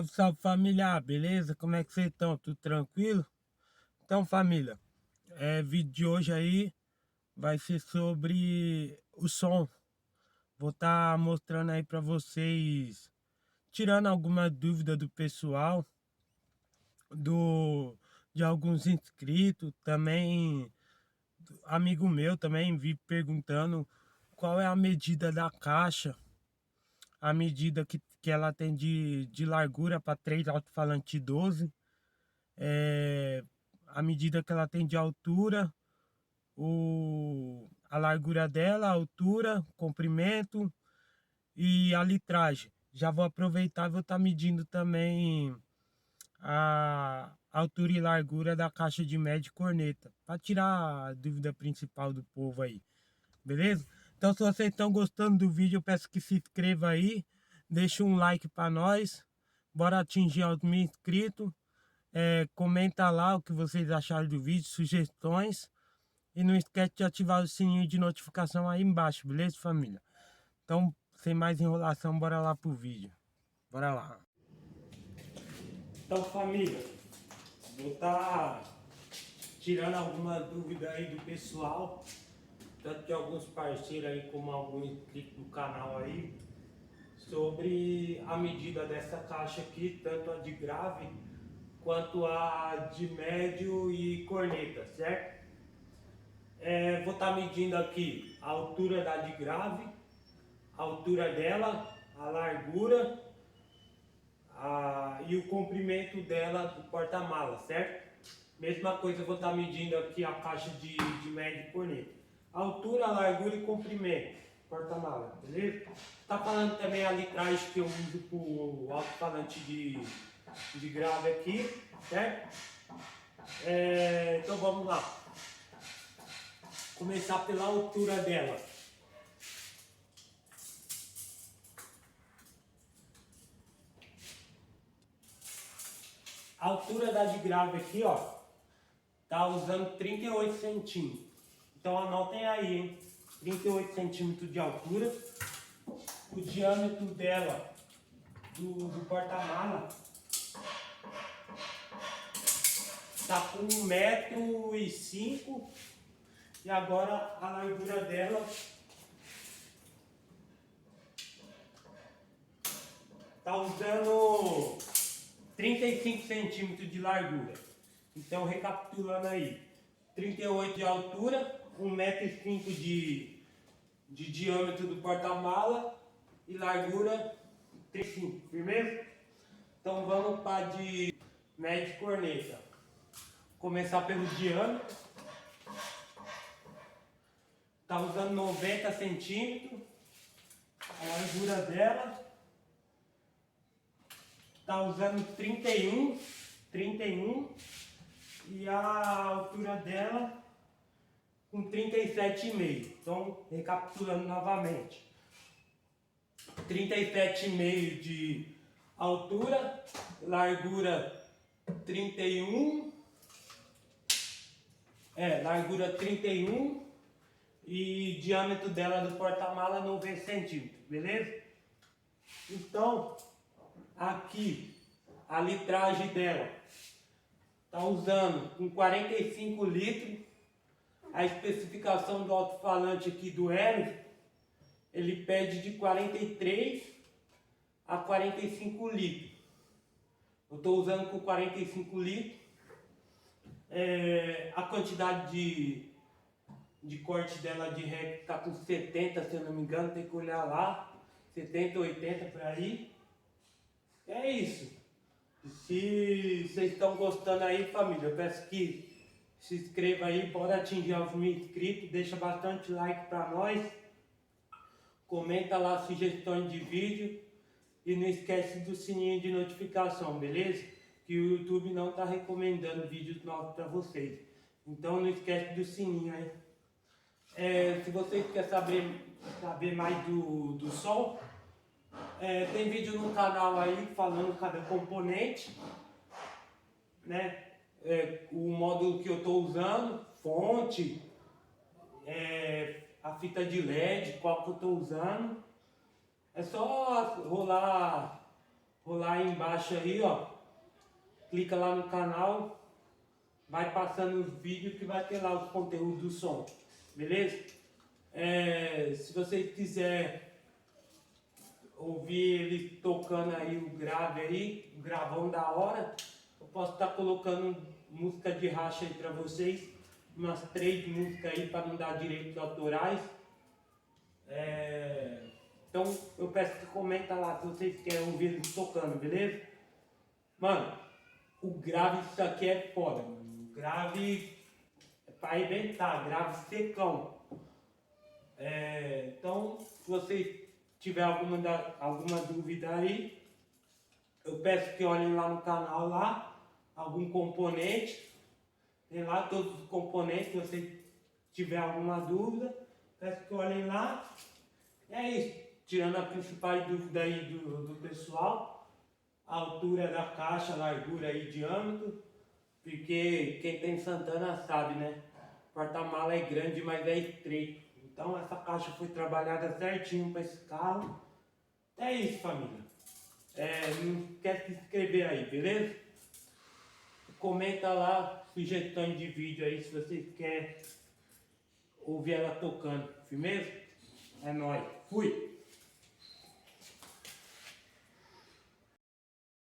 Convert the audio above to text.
Salve, salve família, beleza? Como é que vocês estão? Tudo tranquilo? Então família, vídeo de hoje aí vai ser sobre o som. Vou estar mostrando aí pra vocês, tirando alguma dúvida do pessoal, de alguns inscritos, também amigo meu também vi perguntando qual é a medida da caixa, a medida que ela tem de largura para 3 alto-falante 12, a medida que ela tem de altura, a largura dela, a altura, comprimento e a litragem. Já vou aproveitar e vou estar medindo também a altura e largura da caixa de média e corneta, para tirar a dúvida principal do povo aí, beleza? Então se vocês estão gostando do vídeo, eu peço que se inscreva aí, deixa um like para nós, bora atingir os 1.000 inscritos. Comenta lá o que vocês acharam do vídeo, sugestões. E não esquece de ativar o sininho de notificação aí embaixo, beleza, família? Então, sem mais enrolação, bora lá pro vídeo. Bora lá. Então, família, vou estar tirando alguma dúvida aí do pessoal, tanto de alguns parceiros aí como alguns inscritos do canal aí, sobre a medida dessa caixa aqui, tanto a de grave quanto a de médio e corneta, certo? Vou estar medindo aqui a altura da de grave, a altura dela, a largura e o comprimento dela do porta-mala, certo? Mesma coisa, eu vou estar medindo aqui a caixa de médio e corneta. Altura, largura e comprimento, porta-mala, beleza? Tá falando também a litragem que eu uso para o alto-falante de grave aqui, certo? Então vamos lá. Começar pela altura dela. A altura da de grave aqui, ó, tá usando 38 centímetros. Então anotem aí, hein? 38 centímetros de altura. O diâmetro dela, do porta-mala, tá com 1,05 m. E agora a largura dela tá usando 35 centímetros de largura. Então, recapitulando aí, 38 de altura, 1,05 m de diâmetro do porta-mala e largura 35, firmeza? Então vamos para de média e corneta. Começar pelo diâmetro. Tá usando 90 centímetros. A largura dela tá usando 31 e a altura dela com 37,5. Então, recapitulando novamente, 37,5 de altura, largura 31, largura 31 e diâmetro dela do porta-mala 90 centímetros, beleza? Então, aqui a litragem dela tá usando com 45 litros. A especificação do alto-falante aqui do Helios, ele pede de 43 a 45 litros. Eu estou usando com 45 litros. A quantidade de corte dela de rec está com 70, se eu não me engano, tem que olhar lá. 70, 80 por aí. É isso. Se vocês estão gostando aí, família, eu peço que se inscreva aí, bora atingir os 1.000 inscritos, deixa bastante like para nós, comenta lá sugestões de vídeo e não esquece do sininho de notificação, beleza? Que o YouTube não está recomendando vídeos novos para vocês, então não esquece do sininho aí. Se vocês querem saber mais do som, tem vídeo no canal aí falando cada componente, né? O módulo que eu estou usando, fonte, a fita de LED, qual que eu estou usando. É só rolar rolar aí embaixo aí, ó. Clica lá no canal, vai passando os vídeos que vai ter lá os conteúdos do som, beleza? Se você quiser ouvir ele tocando aí o grave aí, o gravão da hora, eu posso estar colocando música de racha aí pra vocês, umas 3 músicas aí para não dar direitos autorais. Então eu peço que comenta lá se vocês querem ouvir ele tocando, beleza? Mano, o grave isso aqui é foda, mano. O grave é pra arrebentar, grave secão. Então, se você tiver alguma dúvida aí, eu peço que olhem lá no canal lá, algum componente, tem lá todos os componentes, se você tiver alguma dúvida, peço que olhem lá. É isso, tirando a principal dúvida aí do pessoal, a altura da caixa, largura e diâmetro, porque quem tem Santana sabe, né? O porta-mala é grande, mas é estreito. Então essa caixa foi trabalhada certinho para esse carro. É isso, família. Não esquece de se inscrever aí, beleza? Comenta lá sugestões de vídeo aí se vocês querem ouvir ela tocando. Firmeza? É nóis. Fui!